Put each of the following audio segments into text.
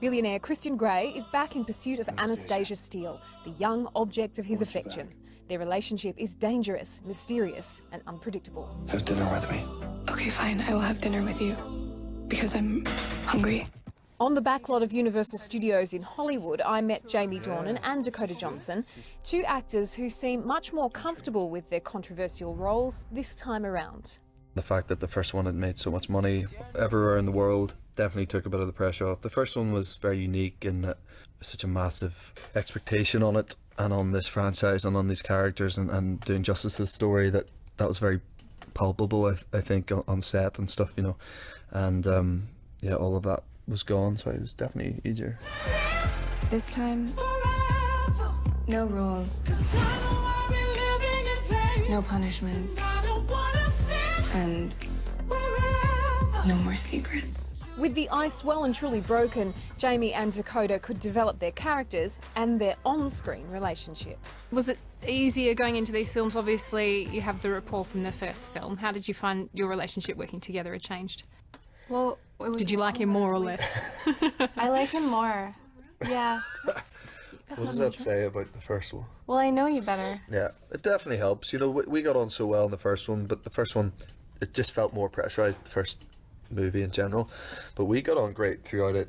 Billionaire Christian Grey is back in pursuit of Anastasia Steele, the young object of his affection. Their relationship is dangerous, mysterious, and unpredictable. Have dinner with me. Okay, fine. I will have dinner with you. Because I'm hungry. On the backlot of Universal Studios in Hollywood, I met Jamie Dornan and Dakota Johnson, two actors who seem much more comfortable with their controversial roles this time around. The fact that the first one had made so much money everywhere in the world definitely took a bit of the pressure off. The first one was very unique in that there's such a massive expectation on it and on this franchise and on these characters and doing justice to the story that was very palpable, I think, on set and stuff, you know. And yeah, all of that was gone, so it was definitely easier. This time, no rules, no punishments, and no more secrets. With the ice well and truly broken, Jamie and Dakota could develop their characters and their on-screen relationship. Was it easier going into these films? Obviously, you have the rapport from the first film. How did you find your relationship working together had changed? Well, did you like him more or less? I like him more. Yeah. What does that say about the first one? Well, I know you better. Yeah, it definitely helps. You know, we got on so well in the first one, but the first one, it just felt more pressurized, the first movie in general. But we got on great throughout it,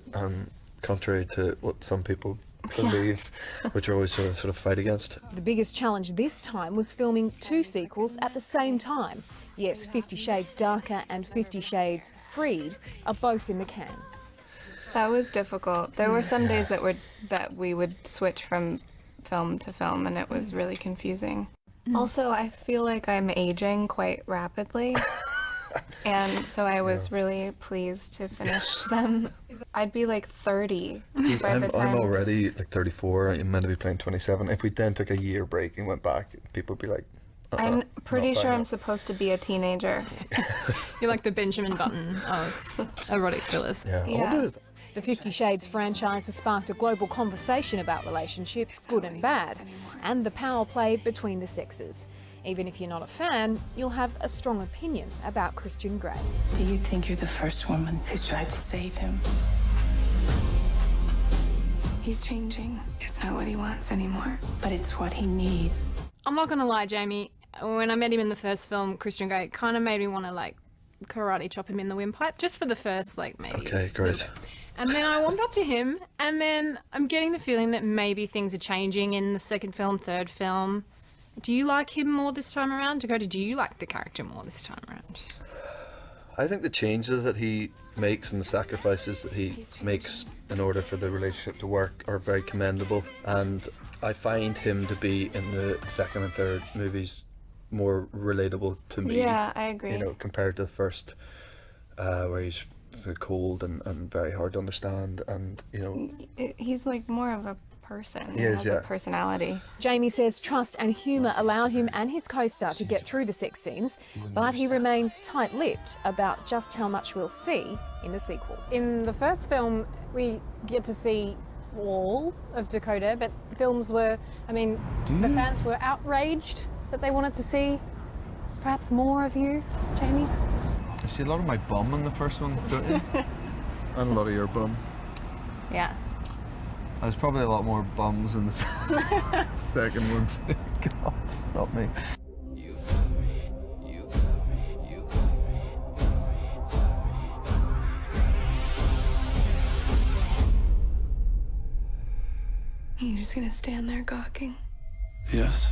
contrary to what some people believe, which are always sort of fight against. The biggest challenge this time was filming two sequels at the same time. Yes, 50 Shades Darker and 50 Shades Freed are both in the can. That was difficult. There were some days that we would switch from film to film, and it was really confusing. Also, I feel like I'm aging quite rapidly, and so I was really pleased to finish them. I'd be like 30 by the time. I'm already like 34. I'm meant to be playing 27. If we then took a year break and went back, people would be like, I'm pretty sure I'm supposed to be a teenager. You're like the Benjamin Button of erotic thrillers. Yeah. The 50 Shades franchise has sparked a global conversation about relationships, good and bad, and the power play between the sexes. Even if you're not a fan, you'll have a strong opinion about Christian Grey. Do you think you're the first woman who tried to save him? He's changing. It's not what he wants anymore. But it's what he needs. I'm not gonna lie, Jamie. When I met him in the first film, Christian Grey, it kind of made me want to like karate chop him in the windpipe, just for the first maybe. Okay, great. And then I warmed up to him, and then I'm getting the feeling that maybe things are changing in the second film, third film. Do you like him more this time around? Dakota, do you like the character more this time around? I think the changes that he makes and the sacrifices that he makes in order for the relationship to work are very commendable, and I find him to be in the second and third movies more relatable to me. Yeah, I agree. You know, compared to the first, where he's cold and very hard to understand, and you know, he's like more of a person. He is, has yeah. a personality. Jamie says trust and humour allowed him and his co-star to get through the sex scenes, but he remains tight-lipped about just how much we'll see in the sequel. In the first film, we get to see all of Dakota, but the films were, the fans were outraged that they wanted to see perhaps more of you, Jamie. I see a lot of my bum in the first one, don't you? And a lot of your bum. Yeah. There's probably a lot more bums in the second one too. God, stop me. You're just gonna stand there gawking? Yes.